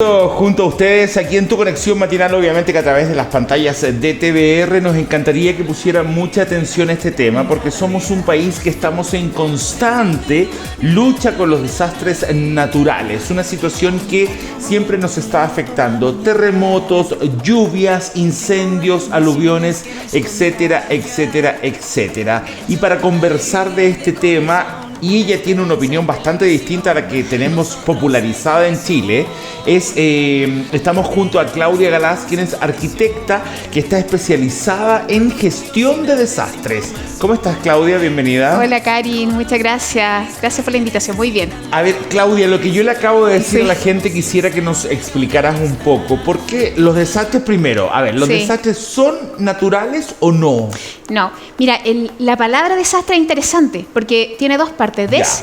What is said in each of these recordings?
Junto a ustedes aquí en Tu Conexión Matinal, obviamente que a través de las pantallas de TVR nos encantaría que pusieran mucha atención a este tema, porque somos un país que estamos en constante lucha con los desastres naturales, una situación que siempre nos está afectando: terremotos, lluvias, incendios, aluviones, etcétera, etcétera, etcétera. Y para conversar de este tema, y ella tiene una opinión bastante distinta a la que tenemos popularizada en Chile, estamos junto a Claudia Galaz, quien es arquitecta que está especializada en gestión de desastres. ¿Cómo estás, Claudia? Bienvenida. Hola, Karin, muchas gracias. Gracias por la invitación, muy bien. A ver, Claudia, lo que yo le acabo de decir a la gente, quisiera que nos explicaras un poco. ¿Por qué los desastres primero? A ver, ¿los desastres son naturales o no? No, mira, la palabra desastre es interesante porque tiene dos partes,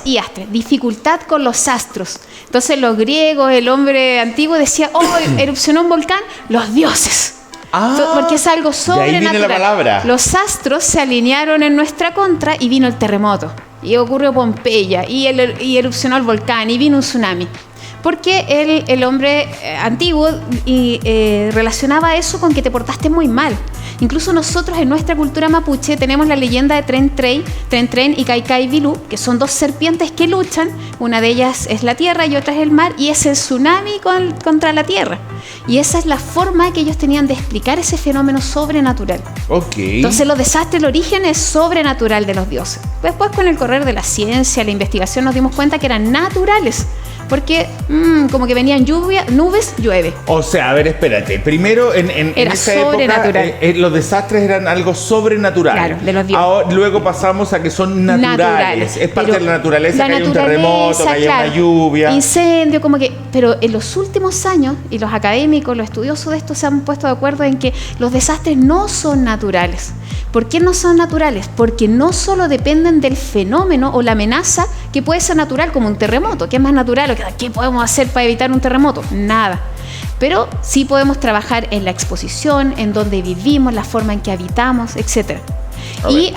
y astre, dificultad con los astros. Entonces los griegos, el hombre antiguo decía, erupcionó un volcán, los dioses. Porque es algo sobrenatural. De ahí viene la palabra. Los astros se alinearon en nuestra contra y vino el terremoto. Y ocurrió Pompeya, y erupcionó el volcán, y vino un tsunami. Porque el hombre antiguo relacionaba eso con que te portaste muy mal. Incluso nosotros en nuestra cultura mapuche tenemos la leyenda de Tren Tren y Kaikai Vilú, que son dos serpientes que luchan. Una de ellas es la tierra y otra es el mar, y es el tsunami contra la tierra. Y esa es la forma que ellos tenían de explicar ese fenómeno sobrenatural. Entonces los desastres, el origen es sobrenatural de los dioses. Después, con el correr de la ciencia, la investigación, nos dimos cuenta que eran naturales. Porque como que venían nubes, llueve. O sea, a ver, espérate. Primero, en esa época, los desastres eran algo sobrenatural. Claro, de los dioses. Luego pasamos a que son naturales. Es parte de la naturaleza que haya un terremoto, que haya una lluvia. Incendio, pero en los últimos años, y los académicos, los estudiosos de esto se han puesto de acuerdo en que los desastres no son naturales. ¿Por qué no son naturales? Porque no solo dependen del fenómeno o la amenaza que puede ser natural, como un terremoto, que es más natural. ¿Qué podemos hacer para evitar un terremoto? Nada. Pero sí podemos trabajar en la exposición, en donde vivimos, la forma en que habitamos, etc. Y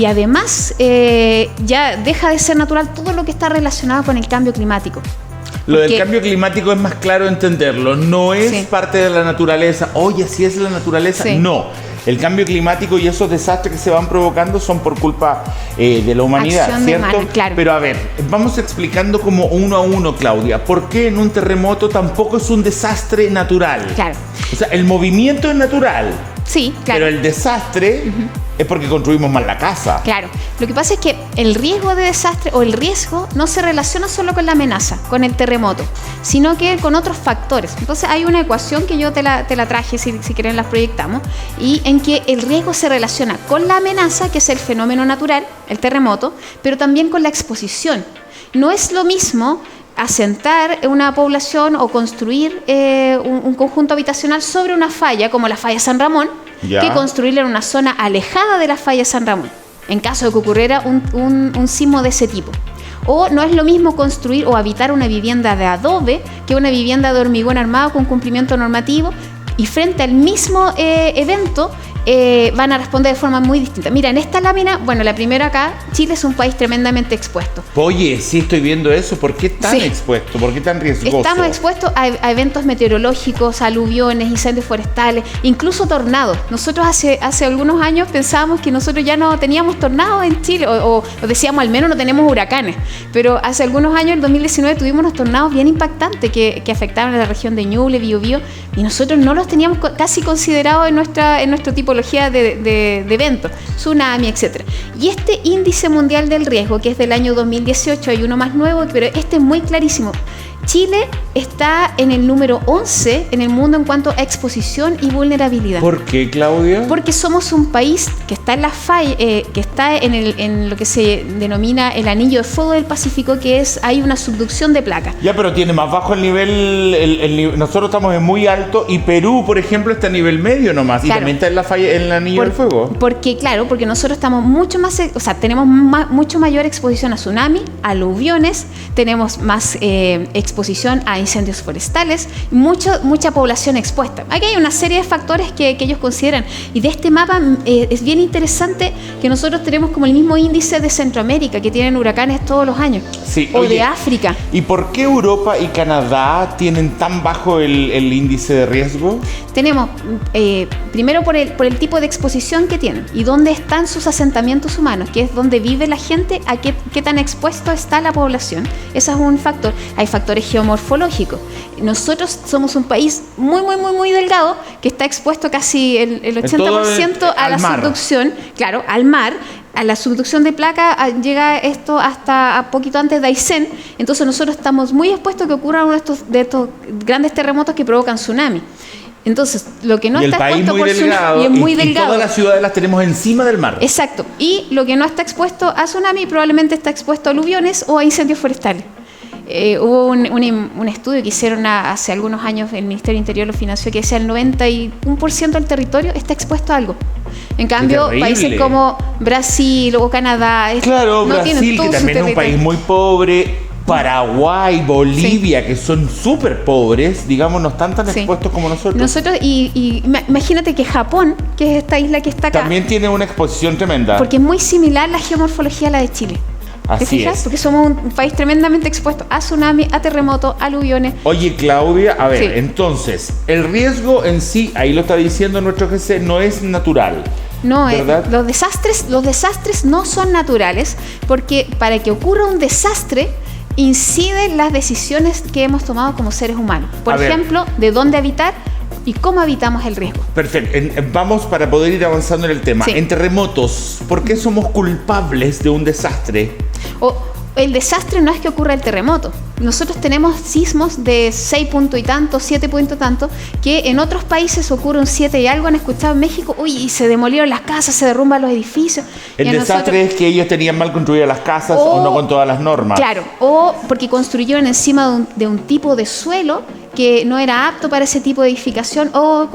además ya deja de ser natural todo lo que está relacionado con el cambio climático. Lo del cambio climático es más claro entenderlo. No es parte de la naturaleza. Oye, así es la naturaleza. No. El cambio climático y esos desastres que se van provocando son por culpa de la humanidad, acción ¿cierto? Humana, claro. Pero a ver, vamos explicando como uno a uno, Claudia. ¿Por qué en un terremoto tampoco es un desastre natural? Claro. O sea, el movimiento es natural. Sí, claro. Pero el desastre es porque construimos mal la casa. Claro. Lo que pasa es que el riesgo de desastre o el riesgo no se relaciona solo con la amenaza, con el terremoto, sino que con otros factores. Entonces hay una ecuación que yo te la traje, si quieren las proyectamos, y en que el riesgo se relaciona con la amenaza, que es el fenómeno natural, el terremoto, pero también con la exposición. No es lo mismo asentar una población o construir un conjunto habitacional sobre una falla, como la falla San Ramón, que construirla en una zona alejada de la falla San Ramón, en caso de que ocurriera un sismo de ese tipo. O no es lo mismo construir o habitar una vivienda de adobe que una vivienda de hormigón armado con cumplimiento normativo, y frente al mismo evento van a responder de forma muy distinta. Mira, en esta lámina, la primera acá, Chile es un país tremendamente expuesto. Oye, sí estoy viendo eso. ¿Por qué tan expuesto? ¿Por qué tan riesgoso? Estamos expuestos a eventos meteorológicos, aluviones, incendios forestales, incluso tornados. Nosotros hace algunos años pensábamos que nosotros ya no teníamos tornados en Chile, o decíamos al menos no tenemos huracanes. Pero hace algunos años, en 2019, tuvimos unos tornados bien impactantes que afectaron a la región de Ñuble, Biobío, y nosotros no los teníamos casi considerados en nuestro tipo de eventos, tsunami, etc. Y este índice mundial del riesgo, que es del año 2018, hay uno más nuevo, pero este es muy clarísimo. Chile está en el número 11 en el mundo en cuanto a exposición y vulnerabilidad. ¿Por qué, Claudia? Porque somos un país que está en la falla, que está en lo que se denomina el anillo de fuego del Pacífico, hay una subducción de placas. Ya, pero tiene más bajo el nivel, nosotros estamos en muy alto, y Perú, por ejemplo, está a nivel medio nomás, y también está en la falla, en el anillo del fuego. Porque nosotros estamos mucho más, tenemos mucho mayor exposición a tsunami, a aluviones, tenemos más exposición exposición a incendios forestales, mucha población expuesta. Aquí hay una serie de factores que ellos consideran. Y de este mapa es bien interesante que nosotros tenemos como el mismo índice de Centroamérica, que tienen huracanes todos los años. Sí, o de África. ¿Y por qué Europa y Canadá tienen tan bajo el índice de riesgo? Tenemos, primero por el tipo de exposición que tienen y dónde están sus asentamientos humanos, que es donde vive la gente, a qué tan expuesto está la población. Ese es un factor. Hay factores geomorfológicos. Nosotros somos un país muy delgado que está expuesto casi el 80% a la subducción, claro, al mar. A la subducción de placa llega esto hasta poquito antes de Aysén. Entonces nosotros estamos muy expuestos a que ocurran uno de estos grandes terremotos que provocan tsunami. Entonces, lo que no está expuesto por tsunami, y es muy delgado. Y todas las ciudades las tenemos encima del mar. Exacto. Y lo que no está expuesto a tsunami probablemente está expuesto a aluviones o a incendios forestales. Hubo un estudio que hicieron hace algunos años, el Ministerio del Interior lo financió, que decía el 91% del territorio está expuesto a algo. En cambio, países como Brasil o Canadá, claro, no Brasil, que también es un país muy pobre, Paraguay, Bolivia, que son súper pobres, digamos, no están tan expuestos como nosotros. Y imagínate que Japón, que es esta isla que está acá, también tiene una exposición tremenda. Porque es muy similar la geomorfología a la de Chile. ¿Te fijas? Porque somos un país tremendamente expuesto a tsunami, a terremotos, a aluviones. Oye, Claudia, a ver, entonces, el riesgo en sí, ahí lo está diciendo nuestro GC, no es natural. No, los desastres no son naturales, porque para que ocurra un desastre inciden las decisiones que hemos tomado como seres humanos. Por ejemplo, de dónde habitar y cómo evitamos el riesgo. Perfecto. Vamos para poder ir avanzando en el tema. Sí. En terremotos, ¿por qué somos culpables de un desastre? El desastre no es que ocurra el terremoto. Nosotros tenemos sismos de 6 punto y tanto, 7 punto y tanto, que en otros países ocurre un 7 y algo. Han escuchado en México, y se demolieron las casas, se derrumban los edificios. El desastre es que ellos tenían mal construidas las casas o no con todas las normas. Claro, o porque construyeron encima de un tipo de suelo que no era apto para ese tipo de edificación o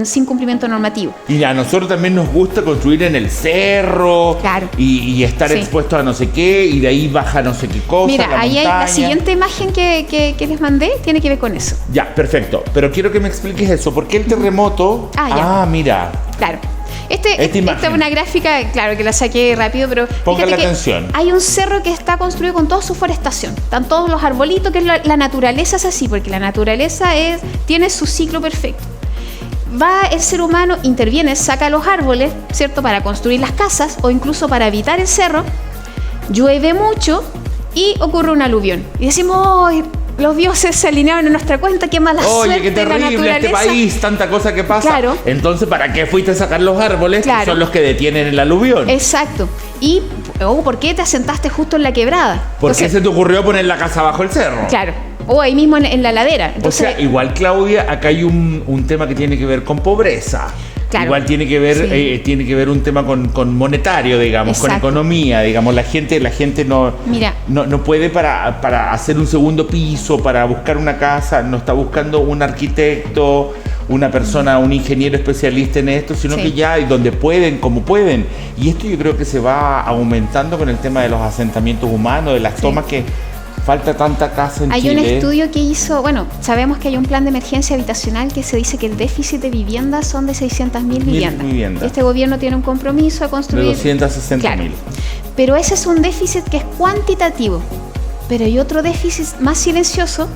sin cumplimiento normativo. Y a nosotros también nos gusta construir en el cerro, claro, y estar expuestos a no sé qué, y de ahí baja no sé qué cosa. Mira, ahí hay la siguiente imagen que les mandé, tiene que ver con eso. Ya, perfecto. Pero quiero que me expliques eso. ¿Por qué el terremoto? Mira. Claro. Esta es una gráfica, claro, que la saqué rápido, pero póngale atención. Hay un cerro que está construido con toda su forestación. Están todos los arbolitos, que la naturaleza es así, porque la naturaleza tiene su ciclo perfecto. Va el ser humano, interviene, saca los árboles, ¿cierto?, para construir las casas o incluso para habitar el cerro. Llueve mucho y ocurre un aluvión. Y decimos, ¡oh! Los dioses se alinearon en nuestra cuenta, qué mala suerte. Oye, qué terrible este país, tanta cosa que pasa. Claro. Entonces, ¿para qué fuiste a sacar los árboles? Claro. Que son los que detienen el aluvión. Exacto. Y, ¿por qué te asentaste justo en la quebrada? ¿Por qué se te ocurrió poner la casa bajo el cerro? Claro. O ahí mismo en la ladera. Entonces, o sea, igual, Claudia, acá hay un tema que tiene que ver con pobreza. Claro. Igual tiene que ver un tema con monetario, digamos, con economía, digamos. La gente no puede para hacer un segundo piso, para buscar una casa, no está buscando un arquitecto, una persona, un ingeniero especialista en esto, sino que ya y donde pueden, como pueden. Y esto yo creo que se va aumentando con el tema de los asentamientos humanos, de las tomas que falta tanta casa en Chile. Hay un estudio que hizo, sabemos que hay un plan de emergencia habitacional que se dice que el déficit de viviendas son de 600.000 viviendas. Este gobierno tiene un compromiso de construir... De 260.000. Claro. Pero ese es un déficit que es cuantitativo. Pero hay otro déficit más silencioso,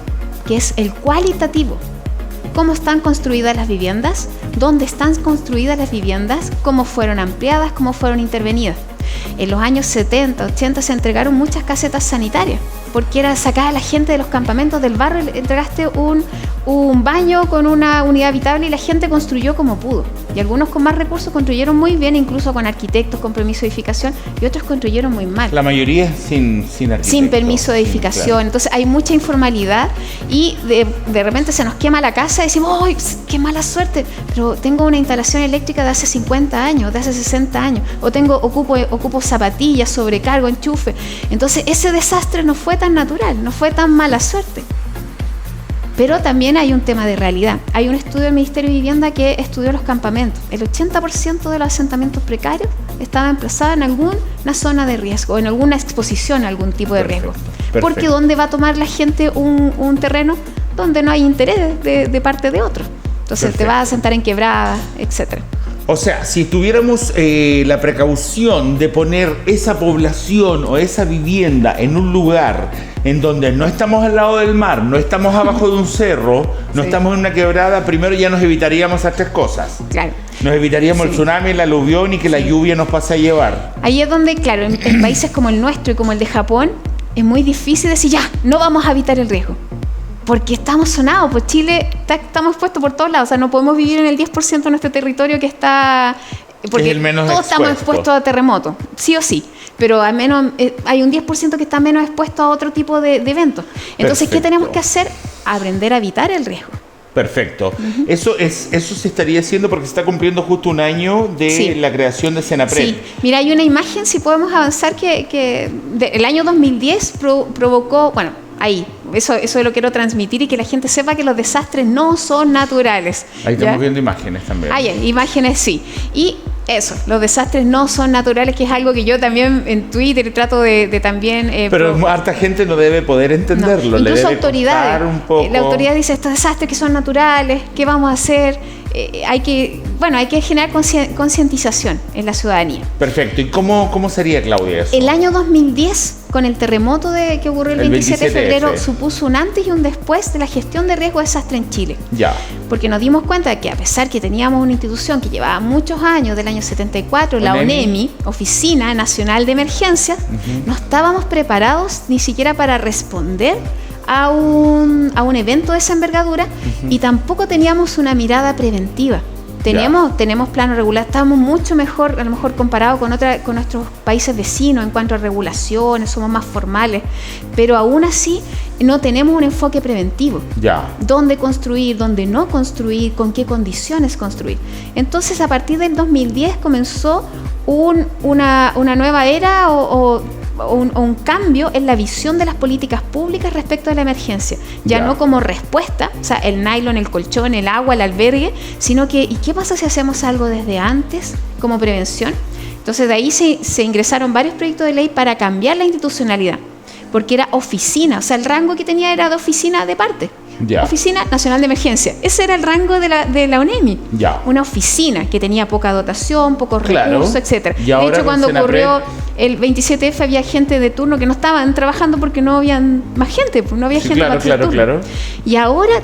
que es el cualitativo. ¿Cómo están construidas las viviendas? ¿Dónde están construidas las viviendas? ¿Cómo fueron ampliadas? ¿Cómo fueron intervenidas? En los años 70, 80 se entregaron muchas casetas sanitarias, porque era sacar a la gente de los campamentos del barrio, le entregaste un baño con una unidad habitable y la gente construyó como pudo. Y algunos con más recursos construyeron muy bien, incluso con arquitectos, con permiso de edificación, y otros construyeron muy mal. La mayoría sin arquitecto. Sin permiso de edificación. Claro. Entonces hay mucha informalidad y de repente se nos quema la casa y decimos, ¡ay, qué mala suerte! Pero tengo una instalación eléctrica de hace 50 años, de hace 60 años, o ocupo zapatillas, sobrecargo, enchufe. Entonces ese desastre no fue tan natural, no fue tan mala suerte. Pero también hay un tema de realidad. Hay un estudio del Ministerio de Vivienda que estudió los campamentos. El 80% de los asentamientos precarios estaban emplazados en alguna zona de riesgo, o en alguna exposición a algún tipo de riesgo. Perfecto. Porque ¿dónde va a tomar la gente un terreno? Donde no hay interés de parte de otro. Entonces Perfecto. te vas a sentar en quebrada, etcétera. O sea, si tuviéramos la precaución de poner esa población o esa vivienda en un lugar en donde no estamos al lado del mar, no estamos abajo de un cerro, no Sí. estamos en una quebrada, primero ya nos evitaríamos esas tres cosas. Claro. Nos evitaríamos el Sí. tsunami, el aluvión y que la lluvia nos pase a llevar. Ahí es donde, claro, en países como el nuestro y como el de Japón, es muy difícil decir, ya, no vamos a evitar el riesgo. Porque estamos sonados, pues Chile estamos expuestos por todos lados, o sea, no podemos vivir en el 10% de nuestro territorio que está... Porque Es el menos todos estamos expuesto. expuestos a terremotos, sí o sí, pero al menos hay un 10% que está menos expuesto a otro tipo de eventos. Entonces, ¿qué Perfecto. tenemos que hacer? Aprender a evitar el riesgo. Perfecto. Eso se estaría haciendo porque se está cumpliendo justo un año de Sí. la creación de Senapred. Sí, mira, hay una imagen, si podemos avanzar, que el año 2010 provocó, bueno, ahí, eso lo quiero transmitir y que la gente sepa que los desastres no son naturales. Ahí ¿ya? estamos viendo imágenes también. Ah, ya, imágenes sí. Y eso, los desastres no son naturales, que es algo que yo también en Twitter trato de también... Pero harta gente no debe poder entenderlo. no. Le Incluso debe autoridades. costar un poco. La autoridad dice, estos desastres que son naturales, ¿qué vamos a hacer? Hay que generar concientización en la ciudadanía. Perfecto. ¿Y cómo sería, Claudia, eso? El año 2010, con el terremoto que ocurrió el 27 de febrero, 27F. supuso un antes y un después de la gestión de riesgo de desastre en Chile. Ya. Porque nos dimos cuenta de que a pesar que teníamos una institución que llevaba muchos años, del año 74, la ONEMI. ONEMI, Oficina Nacional de Emergencias, no estábamos preparados ni siquiera para responder a un evento de esa envergadura y tampoco teníamos una mirada preventiva. Tenemos plano regular, estamos mucho mejor, a lo mejor comparado con nuestros países vecinos en cuanto a regulaciones, somos más formales, pero aún así no tenemos un enfoque preventivo. Ya. Dónde construir, dónde no construir, con qué condiciones construir. Entonces, a partir del 2010 comenzó una nueva era o un cambio en la visión de las políticas públicas respecto a la emergencia. Ya no como respuesta, o sea, el nylon, el colchón, el agua, el albergue, sino que, ¿y qué pasa si hacemos algo desde antes como prevención? Entonces, de ahí se ingresaron varios proyectos de ley para cambiar la institucionalidad, porque era oficina, o sea, el rango que tenía era de oficina de parte. Ya. Oficina Nacional de Emergencia. Ese era el rango de la ONEMI. Ya. Una oficina que tenía poca dotación, pocos Claro. recursos, etcétera. Y De ahora hecho, con cuando Senapred- ocurrió el 27F había gente de turno que no estaban trabajando porque no habían más gente, pues no había Sí, gente claro, para hacer turno. claro. Y ahora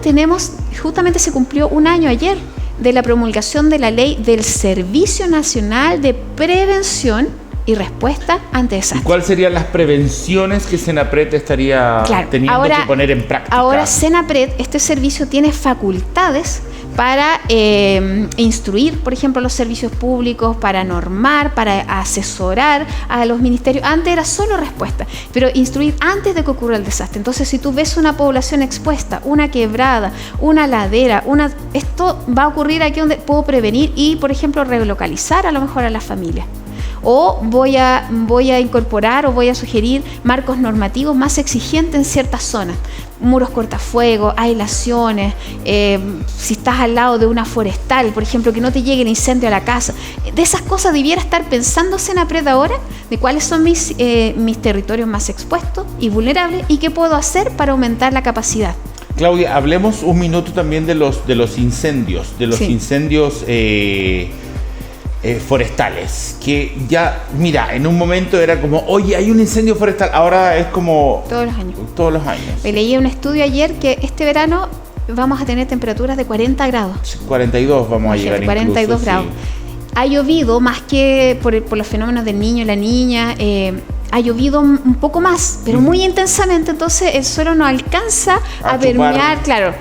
justamente se cumplió un año ayer de la promulgación de la ley del Servicio Nacional de Prevención y Respuesta ante ¿Y Desastres. cuáles serían las prevenciones que Senapred estaría Claro, teniendo ahora- que poner en práctica? Ahora Senapred, este servicio tiene facultades para instruir, por ejemplo, los servicios públicos, para normar, para asesorar a los ministerios. Antes era solo respuesta, pero instruir antes de que ocurra el desastre. Entonces, si tú ves una población expuesta, una quebrada, una ladera, esto va a ocurrir aquí donde puedo prevenir y, por ejemplo, relocalizar a lo mejor a las familias. O voy a incorporar o voy a sugerir marcos normativos más exigentes en ciertas zonas. Muros cortafuegos, aislaciones, si estás al lado de una forestal, por ejemplo, que no te llegue el incendio a la casa. De esas cosas debiera estar pensando Senapred ahora, de cuáles son mis territorios más expuestos y vulnerables y qué puedo hacer para aumentar la capacidad. Claudia, hablemos un minuto también de los incendios, Sí. incendios forestales, que ya, mira, en un momento era como, oye, hay un incendio forestal, ahora es como Todos los años. todos los años. Leí un estudio ayer que este verano vamos a tener temperaturas de 40 grados. 42 vamos a llegar Imagínate, 42 incluso, grados. sí. Ha llovido más que por los fenómenos del niño y la niña, ha llovido un poco más, pero muy intensamente, entonces el suelo no alcanza A a permear, chupar claro,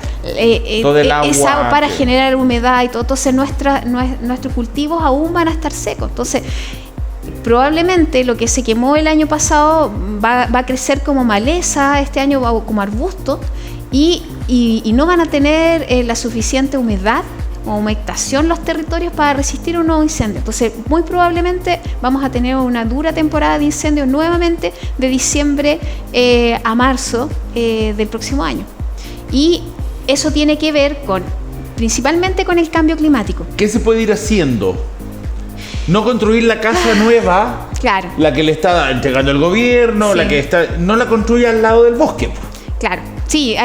todo el agua esa para que- generar humedad y todo, entonces nuestros cultivos aún van a estar secos, entonces probablemente lo que se quemó el año pasado va a crecer como maleza, este año va como arbusto y no van a tener la suficiente humedad o humectación los territorios para resistir un nuevo incendio. Entonces, muy probablemente vamos a tener una dura temporada de incendios nuevamente de diciembre a marzo del próximo año. Y eso tiene que ver principalmente con el cambio climático. ¿Qué se puede ir haciendo? No construir la casa nueva Claro. La que le está entregando el gobierno, Sí. la que está... No la construye al lado del bosque. Claro, sí,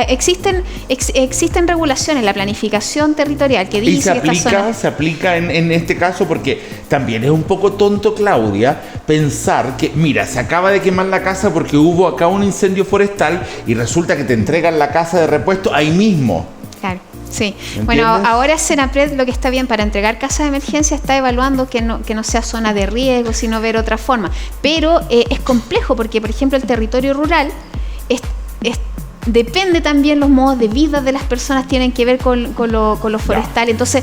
existen regulaciones, la planificación territorial que Y dice que esta zona... se aplica en este caso porque también es un poco tonto, Claudia, pensar que, mira, se acaba de quemar la casa porque hubo acá un incendio forestal y resulta que te entregan la casa de repuesto ahí mismo. Claro, sí. ¿Me Bueno, entiendes? ahora Senapred lo que está bien para entregar casas de emergencia está evaluando que no sea zona de riesgo, sino ver otra forma. Pero es complejo porque, por ejemplo, el territorio rural depende también, los modos de vida de las personas tienen que ver con lo forestal. Entonces,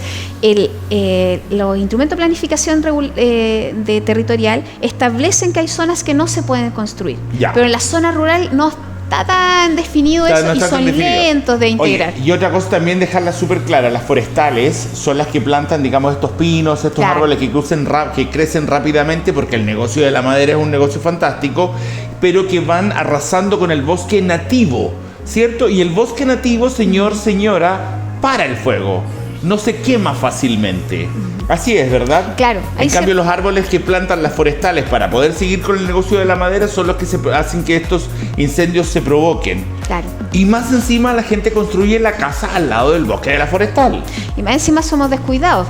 los instrumentos de planificación de territorial establecen que hay zonas que no se pueden construir. Ya. Pero en la zona rural no está tan definido eso, No y está tan son definido. lentos de integrar. Oye, y otra cosa también dejarla súper clara, las forestales son las que plantan, digamos, estos pinos, estos Claro. árboles que crecen rápidamente, porque el negocio de la madera es un negocio fantástico, pero que van arrasando con el bosque nativo, ¿cierto? Y el bosque nativo, señora, para el fuego, no se quema fácilmente. Así es, ¿verdad? Claro, ahí En cambio, los árboles que plantan las forestales para poder seguir con el negocio de la madera son los que hacen que estos incendios se provoquen. Claro. Y más encima la gente construye la casa al lado del bosque de la forestal. Y más encima somos descuidados.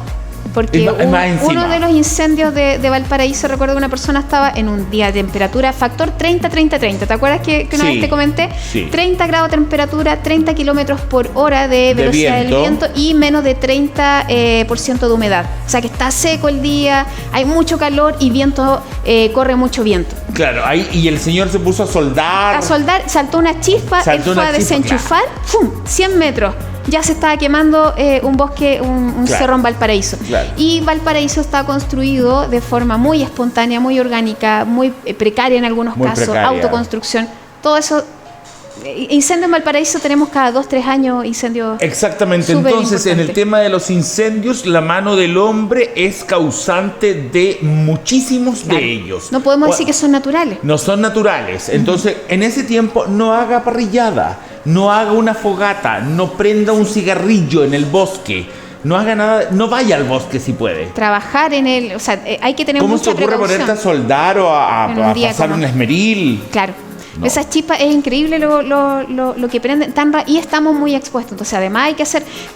Porque Y más encima. uno de los incendios de Valparaíso, recuerdo que una persona estaba en un día de temperatura factor 30-30-30. ¿Te acuerdas que una Sí, vez te comenté? sí. 30 grados de temperatura, 30 kilómetros por hora de velocidad del viento y menos de 30% de humedad. O sea que está seco el día, hay mucho calor y viento, corre mucho viento. Claro, ahí, y el señor se puso a soldar. A soldar, saltó una chispa, Saltó él fue una a chispa, desenchufar, ¡fum! 100 metros. Ya se estaba quemando un bosque, un Claro. cerro en Valparaíso. Claro. Y Valparaíso está construido de forma muy espontánea, muy orgánica, muy precaria en algunos Muy casos, precaria. autoconstrucción. Todo eso. Incendios en Valparaíso tenemos cada 2-3 años incendios. Exactamente, Súper entonces en el importante. tema de los incendios, la mano del hombre es causante de muchísimos Claro. de ellos. No podemos O- decir que son naturales. No son naturales. Entonces, en ese tiempo, no haga parrillada, no haga una fogata, no prenda un cigarrillo en el bosque, no haga nada, no vaya al bosque si puede. Trabajar en el. O sea, hay que tener ¿Cómo mucha se te ocurre precaución. ponerte a soldar o En un día pasar como- un esmeril? Claro. No. Esas chispas es increíble lo que prenden y estamos muy expuestos. Entonces, además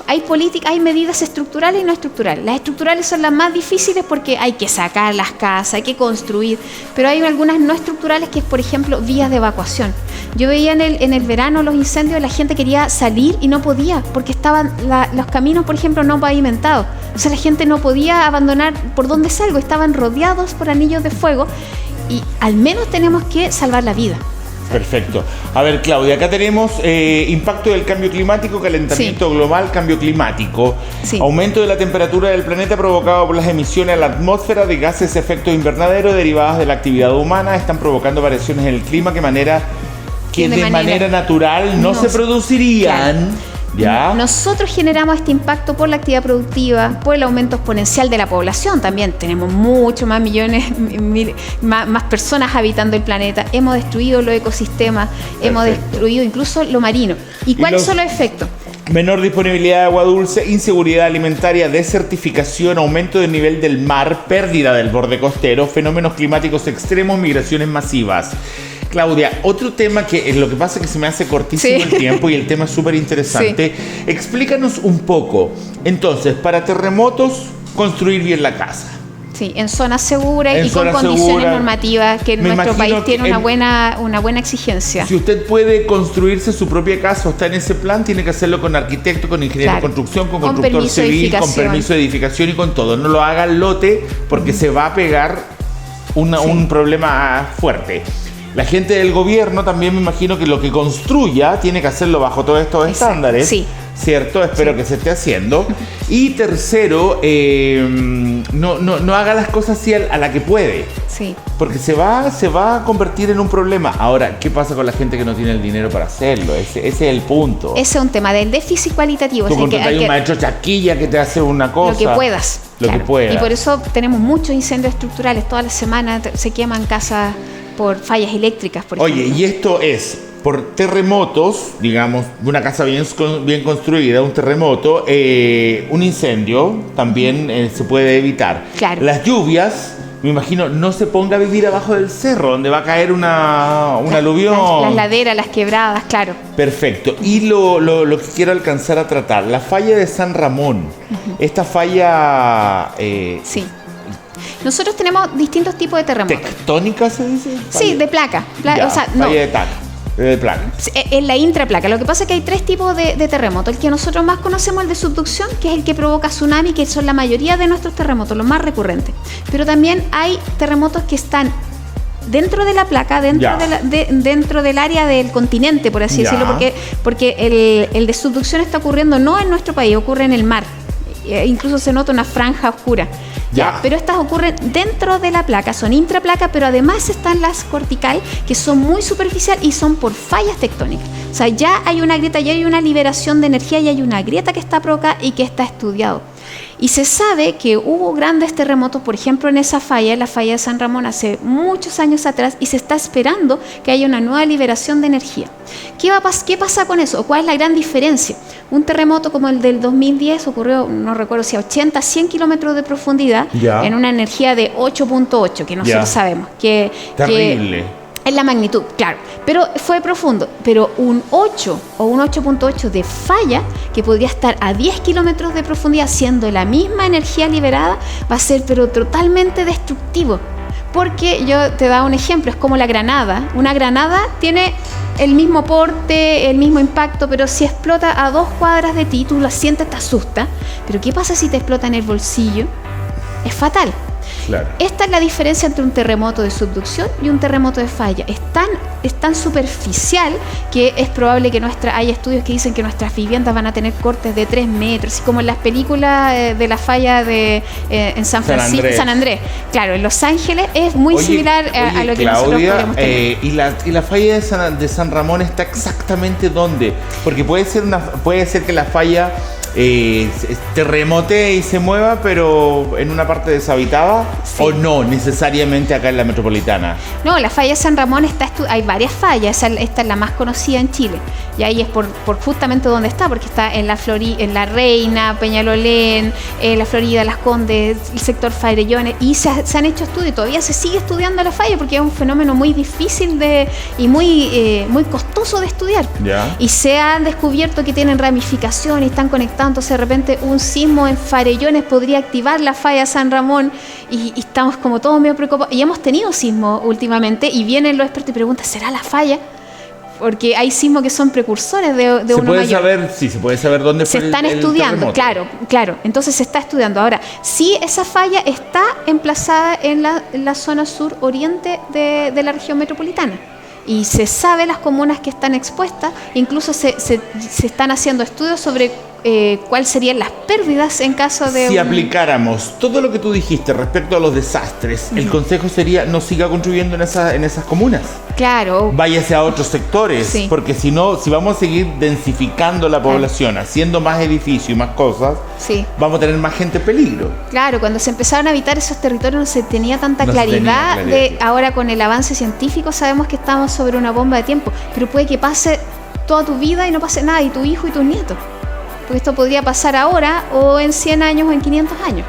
hay políticas, hay medidas estructurales y no estructurales. Las estructurales son las más difíciles porque hay que sacar las casas, hay que construir, pero hay algunas no estructurales que es, por ejemplo, vías de evacuación. Yo veía en el verano los incendios, la gente quería salir y no podía porque estaban los caminos, por ejemplo, no pavimentados. O sea, la gente no podía abandonar por donde salgo, estaban rodeados por anillos de fuego y al menos tenemos que salvar la vida. Perfecto. A ver, Claudia, acá tenemos impacto del cambio climático, calentamiento global, cambio climático, Sí. aumento de la temperatura del planeta provocado por las emisiones a la atmósfera de gases de efecto invernadero derivadas de la actividad humana están provocando variaciones en el clima que de manera natural no se producirían. ¿Ya? Nosotros generamos este impacto por la actividad productiva, por el aumento exponencial de la población también. Tenemos mucho más millones, más personas habitando el planeta. Hemos destruido los ecosistemas, hemos Perfecto. destruido incluso lo marino. ¿Y cuáles son los efectos? Menor disponibilidad de agua dulce, inseguridad alimentaria, desertificación, aumento del nivel del mar, pérdida del borde costero, fenómenos climáticos extremos, migraciones masivas. Claudia, otro tema que lo que pasa es que se me hace cortísimo Sí. el tiempo y el tema es súper interesante. Explícanos un poco. Entonces, para terremotos, construir bien la casa. Sí, en zonas seguras En y con zonas condiciones seguras. normativas que Me nuestro imagino país tiene que una buena exigencia. Si usted puede construirse su propia casa o está en ese plan, tiene que hacerlo con arquitecto, con ingeniero de Claro. construcción, con Con constructor permiso de civil, con edificación. permiso de edificación y con todo. No lo haga al lote porque se va a pegar un problema fuerte. La gente del gobierno también me imagino que lo que construya tiene que hacerlo bajo todos estos Exacto. estándares. Sí. ¿Cierto? Espero que se esté haciendo. Y tercero, no haga las cosas así a la que puede. Sí. Porque se va a convertir en un problema. Ahora, ¿qué pasa con la gente que no tiene el dinero para hacerlo? Ese es el punto. Ese es un tema del déficit cualitativo. Tú O sea, que contratas hay un que- maestro chaquilla que te hace una cosa. Lo que puedas. Lo que claro. puedas. Y por eso tenemos muchos incendios estructurales. Todas las semanas se queman casas por fallas eléctricas, por Oye, ejemplo. y esto es por terremotos, digamos, una casa bien construida, un terremoto, un incendio también se puede evitar. Claro. Las lluvias me imagino, no se ponga a vivir abajo del cerro, donde va a caer un aluvión. Las laderas, las quebradas, claro. Perfecto. Y lo que quiero alcanzar a tratar, la falla de San Ramón. Esta falla... sí. Nosotros tenemos distintos tipos de terremotos. ¿Tectónica se dice? Sí, de placa. Ya, o sea, falla no. de placa. De placa. En la intraplaca. Lo que pasa es que hay 3 tipos de terremotos. El que nosotros más conocemos, el de subducción, que es el que provoca tsunami, que son la mayoría de nuestros terremotos, los más recurrentes. Pero también hay terremotos que están dentro de la placa, dentro del área del continente, por así decirlo, porque el de subducción está ocurriendo no en nuestro país, ocurre en el mar. Incluso se nota una franja oscura. Pero estas ocurren dentro de la placa, son intraplaca, pero además están las cortical, que son muy superficial y son por fallas tectónicas. O sea, ya hay una grieta, ya hay una liberación de energía, ya hay una grieta que está provocada y que está estudiado. Y se sabe que hubo grandes terremotos, por ejemplo, en esa falla, en la falla de San Ramón, hace muchos años atrás, y se está esperando que haya una nueva liberación de energía. ¿Qué pasa con eso? ¿Cuál es la gran diferencia? Un terremoto como el del 2010 ocurrió, no recuerdo si a 80, 100 kilómetros de profundidad, en una energía de 8.8, que nosotros sabemos que... Terrible. Es la magnitud, claro, pero fue profundo. Pero un 8 o un 8.8 de falla, que podría estar a 10 kilómetros de profundidad, siendo la misma energía liberada, va a ser pero totalmente destructivo. Porque yo te daba un ejemplo, es como la granada. Una granada tiene el mismo porte, el mismo impacto, pero si explota a 2 cuadras de ti, tú la sientes, te asusta. Pero ¿qué pasa si te explota en el bolsillo? Es fatal. Claro. Esta es la diferencia entre un terremoto de subducción y un terremoto de falla. Es tan superficial que es probable que hay estudios que dicen que nuestras viviendas van a tener cortes de 3 metros, así como en las películas de la falla en San Francisco, San Andrés. Claro, en Los Ángeles es muy similar a lo que Claudia, nosotros podemos tener. ¿Y la falla de San Ramón está exactamente dónde? Porque puede ser que la falla terremotee y se mueva, pero en una parte deshabitada, o no necesariamente acá en la metropolitana. No, la falla de San Ramón hay varias fallas. Esta es la más conocida en Chile, y ahí es por justamente donde está, porque está en La Reina, Peñalolén, la Florida, Las Condes, el sector Farellones, y se han hecho estudios, y todavía se sigue estudiando la falla porque es un fenómeno muy difícil y muy costoso de estudiar. Y se han descubierto que tienen ramificación y están conectados. Entonces de repente un sismo en Farellones podría activar la falla San Ramón, y estamos como todos medio preocupados. Y hemos tenido sismos últimamente, y vienen los expertos y preguntan, ¿será la falla? Porque hay sismos que son precursores de uno mayor. Se puede saber dónde fue el terremoto. Se están estudiando, claro. Entonces se está estudiando. Ahora, sí, esa falla está emplazada en la zona sur-oriente de la región metropolitana. Y se sabe las comunas que están expuestas, incluso se están haciendo estudios sobre cuáles serían las pérdidas en caso de... Si aplicáramos todo lo que tú dijiste respecto a los desastres, el consejo sería no siga construyendo en esas comunas. Claro. Váyase a otros sectores, porque si vamos a seguir densificando la población, haciendo más edificios y más cosas, vamos a tener más gente en peligro. Claro, cuando se empezaron a habitar esos territorios no se tenía tanta claridad. Ahora con el avance científico sabemos que estamos sobre una bomba de tiempo, pero puede que pase toda tu vida y no pase nada, y tu hijo y tus nietos. Porque esto podría pasar ahora, o en 100 años, o en 500 años.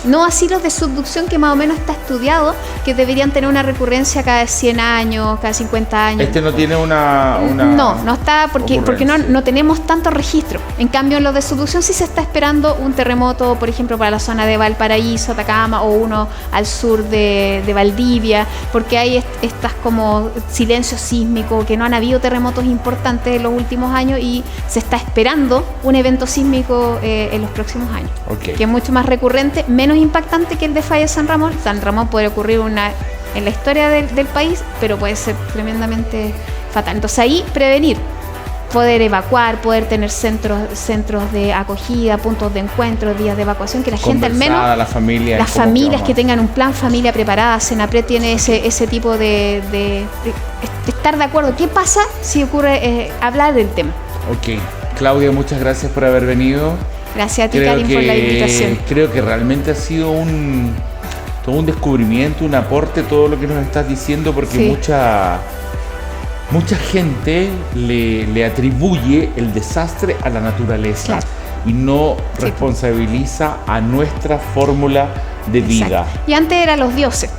No así los de subducción, que más o menos está estudiado, que deberían tener una recurrencia cada 100 años, cada 50 años. Este no tiene una No está, porque no tenemos tanto registro. En cambio, en los de subducción sí se está esperando un terremoto, por ejemplo, para la zona de Valparaíso, Atacama, o uno al sur de Valdivia, porque hay estas como silencio sísmico, que no han habido terremotos importantes en los últimos años, y se está esperando un evento sísmico en los próximos años, que es mucho más recurrente, menos impactante que el de falla de San Ramón. San Ramón puede ocurrir en la historia del país, pero puede ser tremendamente fatal. Entonces ahí prevenir, poder evacuar, poder tener centros de acogida, puntos de encuentro, días de evacuación, que la gente al menos, las familias que tengan un plan familia preparada. Senapred tiene ese tipo de estar de acuerdo. ¿Qué pasa si ocurre hablar del tema? Claudia, muchas gracias por haber venido. Gracias a ti, Karin, por la invitación. Creo que realmente ha sido todo un descubrimiento, un aporte, todo lo que nos estás diciendo, porque mucha gente le atribuye el desastre a la naturaleza, y no responsabiliza a nuestra fórmula de vida. Exacto. Y antes eran los dioses,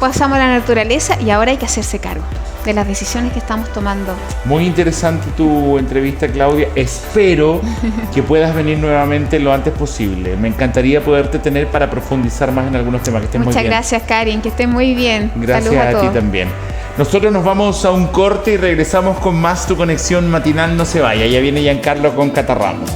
pasamos a la naturaleza y ahora hay que hacerse cargo de las decisiones que estamos tomando. Muy interesante tu entrevista, Claudia. Espero que puedas venir nuevamente lo antes posible. Me encantaría poderte tener para profundizar más en algunos temas. Que estés muy bien. Muchas gracias, Karin, que estés muy bien. Gracias Saludos a ti todos. también. Nosotros nos vamos a un corte y regresamos con más Tu Conexión Matinal. No se vaya, ya viene Giancarlo con Catarramos.